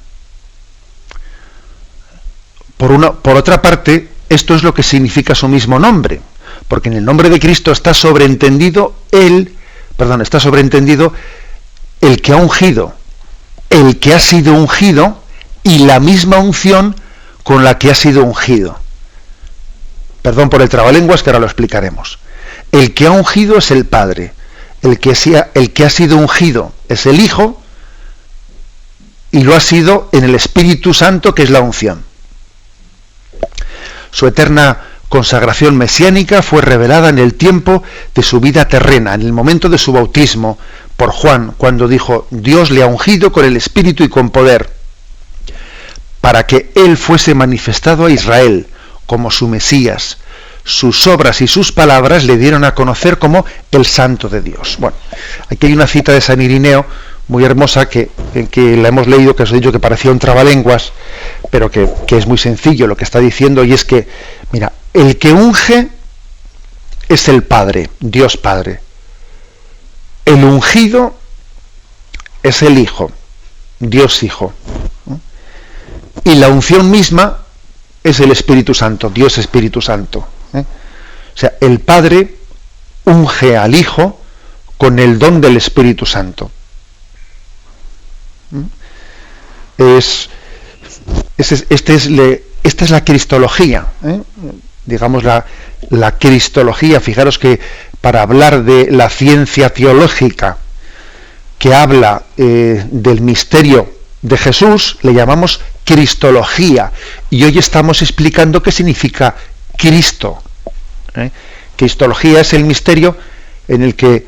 Por otra parte, esto es lo que significa su mismo nombre, porque en el nombre de Cristo está sobreentendido el que ha ungido, el que ha sido ungido y la misma unción con la que ha sido ungido. Perdón por el trabalenguas, que ahora lo explicaremos. El que ha ungido es el Padre. El que ha sido ungido es el Hijo, y lo ha sido en el Espíritu Santo, que es la unción. Su eterna consagración mesiánica fue revelada en el tiempo de su vida terrena, en el momento de su bautismo por Juan, cuando dijo: Dios le ha ungido con el Espíritu y con poder, para que él fuese manifestado a Israel como su Mesías. Sus obras y sus palabras le dieron a conocer como el Santo de Dios. Bueno, aquí hay una cita de San Irineo muy hermosa que la hemos leído, que os he dicho que parecía un trabalenguas, pero que es muy sencillo lo que está diciendo, y es que, mira, el que unge es el Padre, Dios Padre. El ungido es el Hijo, Dios Hijo. Y la unción misma es el Espíritu Santo, Dios Espíritu Santo. O sea, el Padre unge al Hijo con el don del Espíritu Santo. Esta es la cristología, digamos la cristología. Fijaros que para hablar de la ciencia teológica que habla del misterio de Jesús, le llamamos cristología, y hoy estamos explicando qué significa Cristo. Cristología es el misterio en el que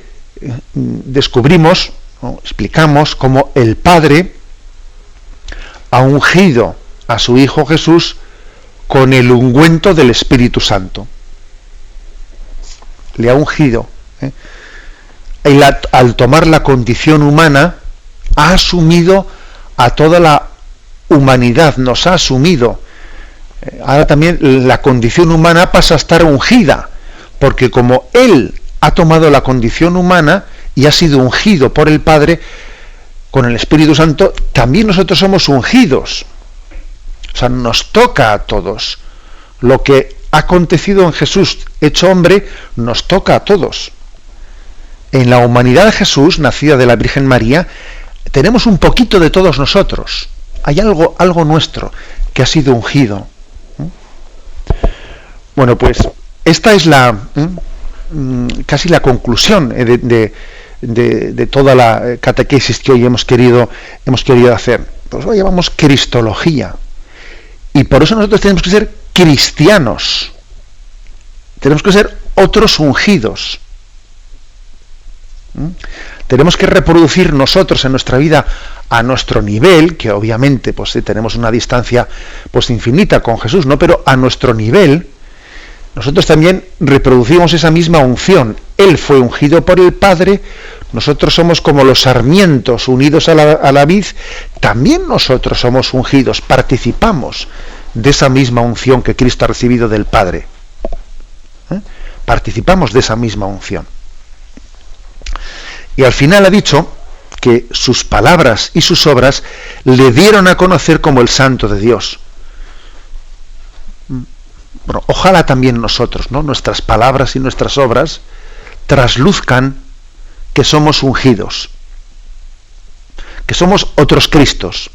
descubrimos, explicamos cómo el Padre ha ungido a su Hijo Jesús con el ungüento del Espíritu Santo. Le ha ungido. Al tomar la condición humana, ha asumido a toda la humanidad, nos ha asumido. Ahora también la condición humana pasa a estar ungida, porque como Él ha tomado la condición humana y ha sido ungido por el Padre con el Espíritu Santo, también nosotros somos ungidos. O sea, nos toca a todos. Lo que ha acontecido en Jesús, hecho hombre, nos toca a todos. En la humanidad de Jesús, nacida de la Virgen María, tenemos un poquito de todos nosotros. Hay algo nuestro que ha sido ungido. Bueno, pues esta es casi la conclusión de toda la catequesis que hoy hemos querido hacer. Pues lo llamamos cristología. Y por eso nosotros tenemos que ser cristianos. Tenemos que ser otros ungidos. Tenemos que reproducir nosotros en nuestra vida a nuestro nivel, que obviamente pues tenemos una distancia pues infinita con Jesús, ¿no? Pero a nuestro nivel nosotros también reproducimos esa misma unción. Él fue ungido por el Padre, nosotros somos como los sarmientos unidos a la vid, también nosotros somos ungidos, participamos de esa misma unción que Cristo ha recibido del Padre. Participamos de esa misma unción. Y al final ha dicho que sus palabras y sus obras le dieron a conocer como el Santo de Dios. Bueno, ojalá también nosotros, ¿no?, nuestras palabras y nuestras obras trasluzcan que somos ungidos, que somos otros Cristos,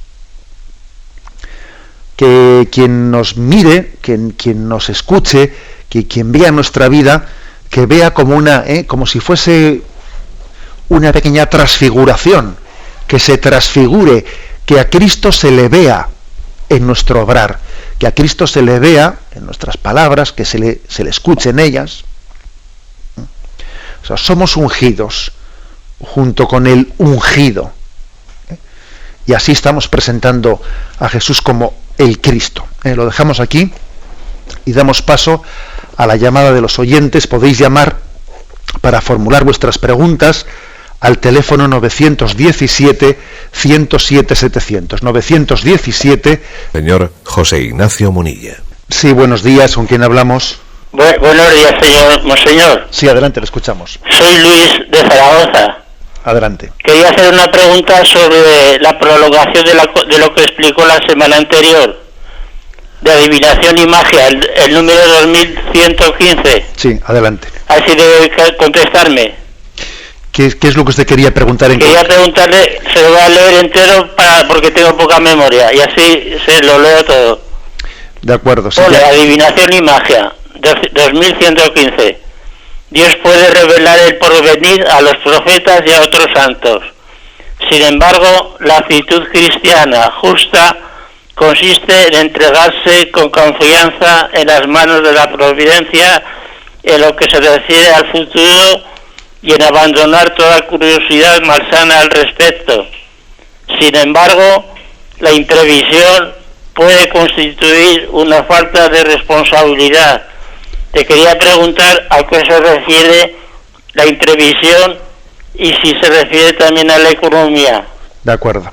que quien nos mire, quien nos escuche, que quien vea nuestra vida, que vea como como si fuese una pequeña transfiguración, que se transfigure, que a Cristo se le vea en nuestro obrar, que a Cristo se le vea en nuestras palabras, que se le escuche en ellas. O sea, somos ungidos junto con el ungido. Y así estamos presentando a Jesús como el Cristo. Lo dejamos aquí y damos paso a la llamada de los oyentes. Podéis llamar para formular vuestras preguntas al teléfono 917-107-700. 917... Señor José Ignacio Munilla. Sí, buenos días. ¿Con quién hablamos? Buenos días, señor Monseñor. Sí, adelante, le escuchamos. Soy Luis de Zaragoza. Adelante. Quería hacer una pregunta sobre la prolongación de lo que explicó la semana anterior, de adivinación y magia, el número 2115. Sí, adelante. Así debe contestarme. ¿Qué es lo que usted quería preguntar? Quería preguntarle, se lo voy a leer entero porque tengo poca memoria, y así se lo leo todo. De acuerdo. Sí, adivinación y magia. 2115. Dios puede revelar el porvenir a los profetas y a otros santos. Sin embargo, la actitud cristiana justa consiste en entregarse con confianza en las manos de la providencia en lo que se refiere al futuro y en abandonar toda curiosidad malsana al respecto. Sin embargo, la imprevisión puede constituir una falta de responsabilidad. Te quería preguntar a qué se refiere la imprevisión y si se refiere también a la economía. De acuerdo.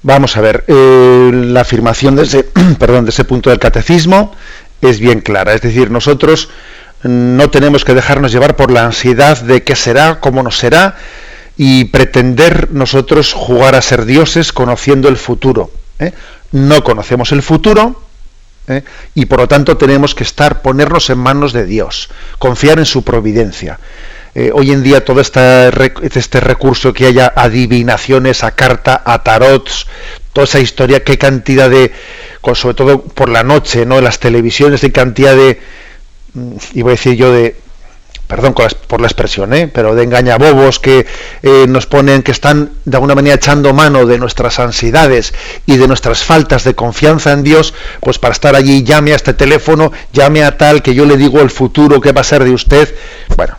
Vamos a ver, la afirmación de ese punto del catecismo es bien clara. Es decir, nosotros no tenemos que dejarnos llevar por la ansiedad de qué será, cómo no será, y pretender nosotros jugar a ser dioses conociendo el futuro. No conocemos el futuro, y por lo tanto tenemos que ponernos en manos de Dios, confiar en su providencia. Hoy en día todo este recurso que haya adivinaciones, a carta, a tarots, toda esa historia, qué cantidad de, sobre todo por la noche, ¿no?, en las televisiones, de cantidad de, iba a decir yo, de, perdón por la expresión, pero de engañabobos que nos ponen, que están de alguna manera echando mano de nuestras ansiedades y de nuestras faltas de confianza en Dios, pues para estar allí, llame a este teléfono, llame a tal, que yo le digo el futuro, qué va a ser de usted. Bueno,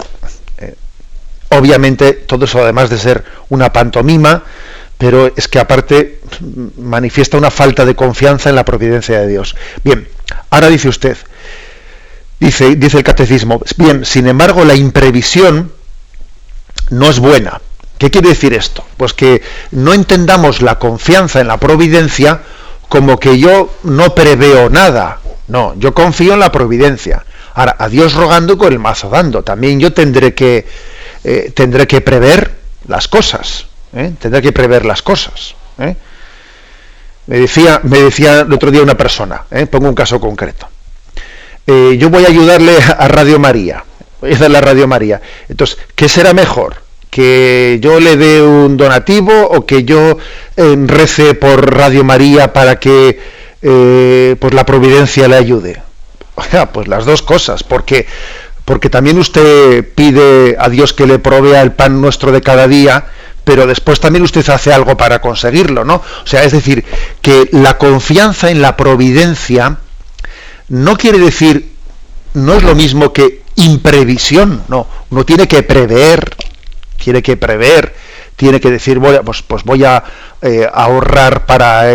obviamente todo eso, además de ser una pantomima, pero es que aparte manifiesta una falta de confianza en la providencia de Dios. Bien, ahora dice usted, dice el catecismo, bien, sin embargo la imprevisión no es buena. ¿Qué quiere decir esto? Pues que no entendamos la confianza en la providencia como que yo no preveo nada. No, yo confío en la providencia. Ahora, a Dios rogando y con el mazo dando. También yo tendré que prever las cosas. Tendré que prever las cosas. Me decía el otro día una persona, pongo un caso concreto. Yo voy a ayudarle a Radio María. Voy a hacerle a Radio María. Entonces, ¿qué será mejor? ¿Que yo le dé un donativo o que yo rece por Radio María para que pues la providencia le ayude? O sea, pues las dos cosas, porque también usted pide a Dios que le provea el pan nuestro de cada día, pero después también usted hace algo para conseguirlo, ¿no? O sea, es decir, que la confianza en la providencia no quiere decir, no es lo mismo que imprevisión, no. Uno tiene que prever, tiene que decir, voy a ahorrar para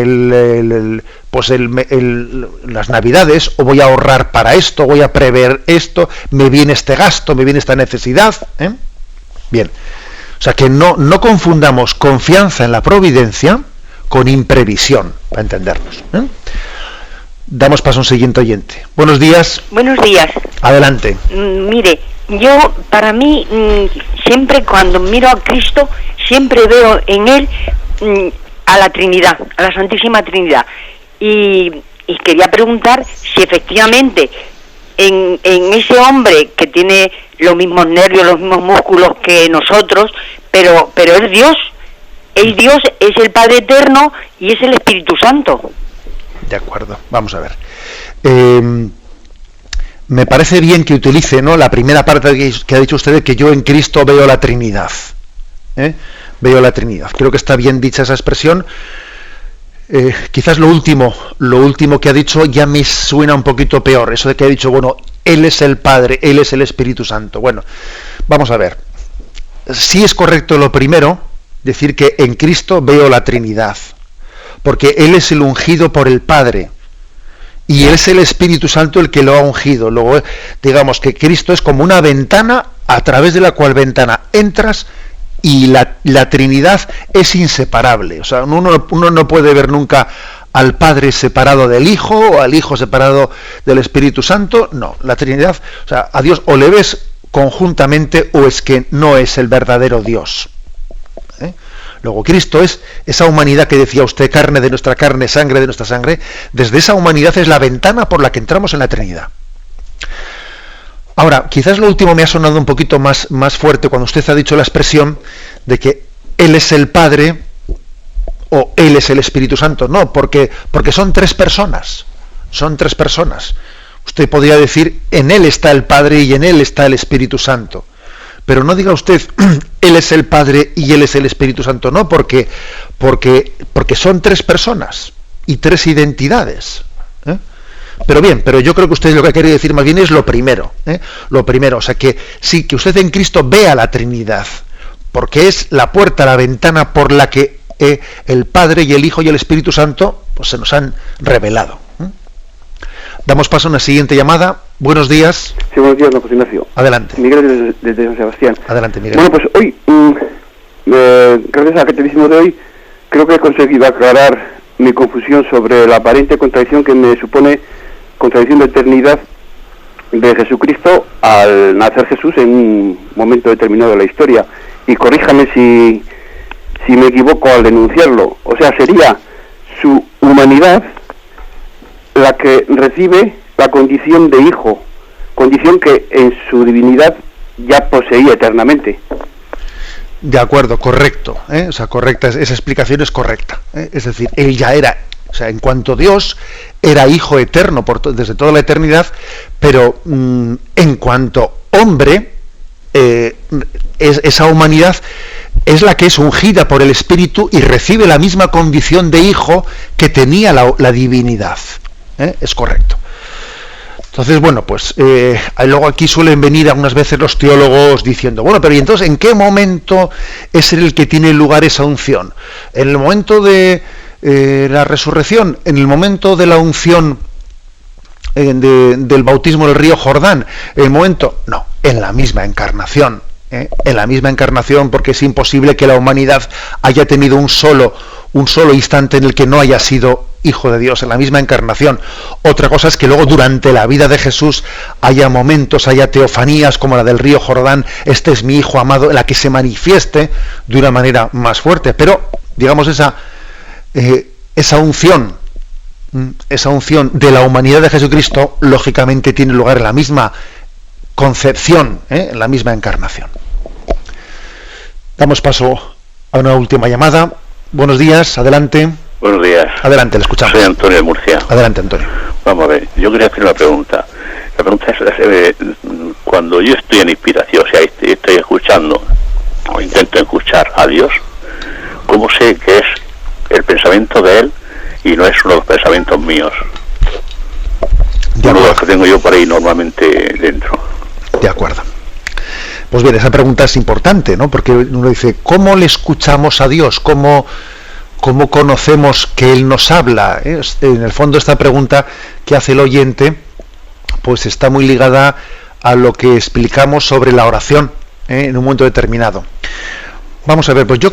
las Navidades, o voy a ahorrar para esto, voy a prever esto, me viene este gasto, me viene esta necesidad. Bien, o sea que no confundamos confianza en la providencia con imprevisión, para entendernos. Damos paso a un siguiente oyente. Buenos días. Buenos días. Adelante. Mire, yo, para mí, siempre cuando miro a Cristo, siempre veo en Él a la Trinidad, a la Santísima Trinidad. Y quería preguntar si efectivamente en ese hombre que tiene los mismos nervios, los mismos músculos que nosotros, pero es Dios. Es Dios, es el Padre Eterno y es el Espíritu Santo. De acuerdo, vamos a ver. Me parece bien que utilice, ¿no?, la primera parte que ha dicho usted, de que yo en Cristo veo la Trinidad. Veo la Trinidad. Creo que está bien dicha esa expresión. Quizás lo último que ha dicho ya me suena un poquito peor. Eso de que ha dicho, bueno, Él es el Padre, Él es el Espíritu Santo. Bueno, vamos a ver. Sí es correcto lo primero, decir que en Cristo veo la Trinidad, porque Él es el ungido por el Padre y Él es el Espíritu Santo el que lo ha ungido. Luego, digamos que Cristo es como una ventana a través de la cual entras, y la Trinidad es inseparable. O sea, uno no puede ver nunca al Padre separado del Hijo o al Hijo separado del Espíritu Santo. No, la Trinidad, o sea, a Dios o le ves conjuntamente o es que no es el verdadero Dios. Luego, Cristo es esa humanidad que decía usted, carne de nuestra carne, sangre de nuestra sangre. Desde esa humanidad es la ventana por la que entramos en la Trinidad. Ahora, quizás lo último me ha sonado un poquito más fuerte cuando usted ha dicho la expresión de que Él es el Padre o Él es el Espíritu Santo. No, porque son tres personas. Son tres personas. Usted podría decir, en Él está el Padre y en Él está el Espíritu Santo. Pero no diga usted, Él es el Padre y Él es el Espíritu Santo. No, porque son tres personas y tres identidades. Pero yo creo que usted lo que ha querido decir más bien es lo primero. Lo primero, o sea que sí, que usted en Cristo vea la Trinidad, porque es la puerta, la ventana por la que el Padre y el Hijo y el Espíritu Santo pues se nos han revelado. Damos paso a una siguiente llamada. Buenos días. Sí, buenos días, don José Ignacio. Adelante. Miguel desde San Sebastián. Adelante, Miguel. Bueno, pues hoy, gracias al catecismo de hoy, creo que he conseguido aclarar mi confusión sobre la aparente contradicción que me supone contradicción de eternidad de Jesucristo al nacer Jesús en un momento determinado de la historia. Y corríjame si me equivoco al denunciarlo. O sea, sería su humanidad la que recibe la condición de hijo, condición que en su divinidad ya poseía eternamente. De acuerdo, correcto, o sea, correcta, esa explicación es correcta, es decir, él ya era, o sea, en cuanto Dios era hijo eterno desde toda la eternidad, pero en cuanto hombre, esa humanidad es la que es ungida por el Espíritu y recibe la misma condición de hijo que tenía la divinidad. Es correcto. Entonces, bueno, pues luego aquí suelen venir algunas veces los teólogos diciendo, bueno, pero ¿y entonces en qué momento es el que tiene lugar esa unción? ¿En el momento de la resurrección? ¿En el momento de la unción del bautismo del río Jordán? ¿En el momento? No, en la misma encarnación. En la misma encarnación, porque es imposible que la humanidad haya tenido un solo instante en el que no haya sido hijo de Dios, en la misma encarnación. Otra cosa es que luego durante la vida de Jesús haya momentos, haya teofanías como la del río Jordán, este es mi hijo amado, en la que se manifieste de una manera más fuerte, pero digamos esa unción de la humanidad de Jesucristo lógicamente tiene lugar en la misma concepción, en la misma encarnación. Damos paso a una última llamada. Buenos días, adelante. Buenos días. Adelante, le escuchamos. Soy Antonio de Murcia. Adelante, Antonio. Vamos a ver, yo quería hacer una pregunta. La pregunta es, cuando yo estoy en inspiración, o sea, estoy escuchando, o intento escuchar a Dios, ¿cómo sé que es el pensamiento de Él y no es uno de los pensamientos míos? Uno de los que tengo yo por ahí normalmente dentro. De acuerdo. Pues bien, esa pregunta es importante, ¿no? Porque uno dice, ¿cómo le escuchamos a Dios? ¿Cómo conocemos que Él nos habla? En el fondo esta pregunta que hace el oyente pues está muy ligada a lo que explicamos sobre la oración en un momento determinado. Vamos a ver, pues yo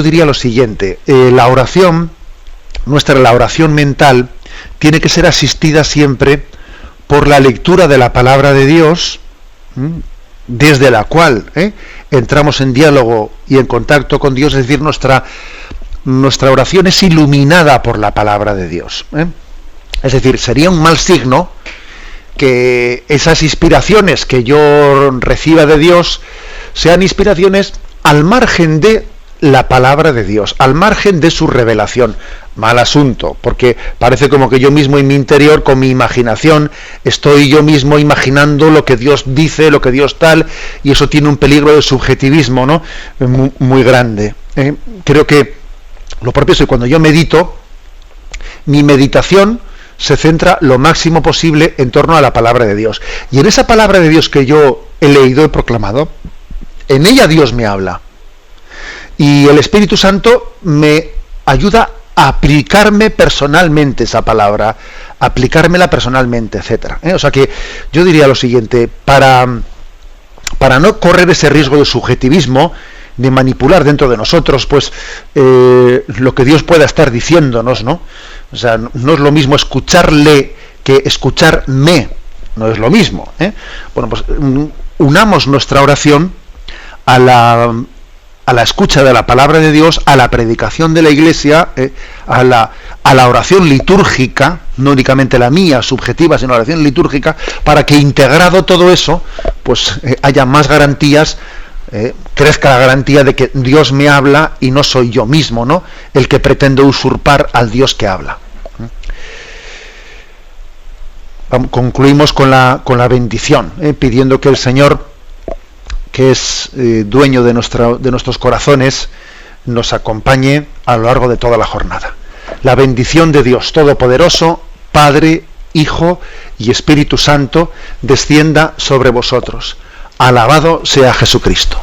diría lo siguiente, la oración mental tiene que ser asistida siempre por la lectura de la palabra de Dios, desde la cual entramos en diálogo y en contacto con Dios, es decir, nuestra oración es iluminada por la palabra de Dios. Es decir, sería un mal signo que esas inspiraciones que yo reciba de Dios sean inspiraciones al margen de la palabra de Dios, al margen de su revelación. Mal asunto, porque parece como que yo mismo en mi interior, con mi imaginación, estoy yo mismo imaginando lo que Dios dice, lo que Dios tal, y eso tiene un peligro de subjetivismo, ¿no? Muy, muy grande. Creo que lo propio es que cuando yo medito, mi meditación se centra lo máximo posible en torno a la palabra de Dios. Y en esa palabra de Dios que yo he leído, he proclamado, en ella Dios me habla. Y el Espíritu Santo me ayuda a aplicarme personalmente esa palabra, aplicármela personalmente, etcétera. O sea que yo diría lo siguiente, para no correr ese riesgo de subjetivismo, de manipular dentro de nosotros, pues lo que Dios pueda estar diciéndonos, ¿no? O sea, no es lo mismo escucharle que escucharme, no es lo mismo. Bueno, pues unamos nuestra oración a la escucha de la palabra de Dios, a la predicación de la Iglesia, a la oración litúrgica, no únicamente la mía, subjetiva, sino la oración litúrgica, para que integrado todo eso, pues haya más garantías, crezca la garantía de que Dios me habla y no soy yo mismo, ¿no?, el que pretende usurpar al Dios que habla. concluimos con la bendición, pidiendo que el Señor, que es dueño de nuestros corazones, nos acompañe a lo largo de toda la jornada. La bendición de Dios Todopoderoso, Padre, Hijo y Espíritu Santo, descienda sobre vosotros. Alabado sea Jesucristo.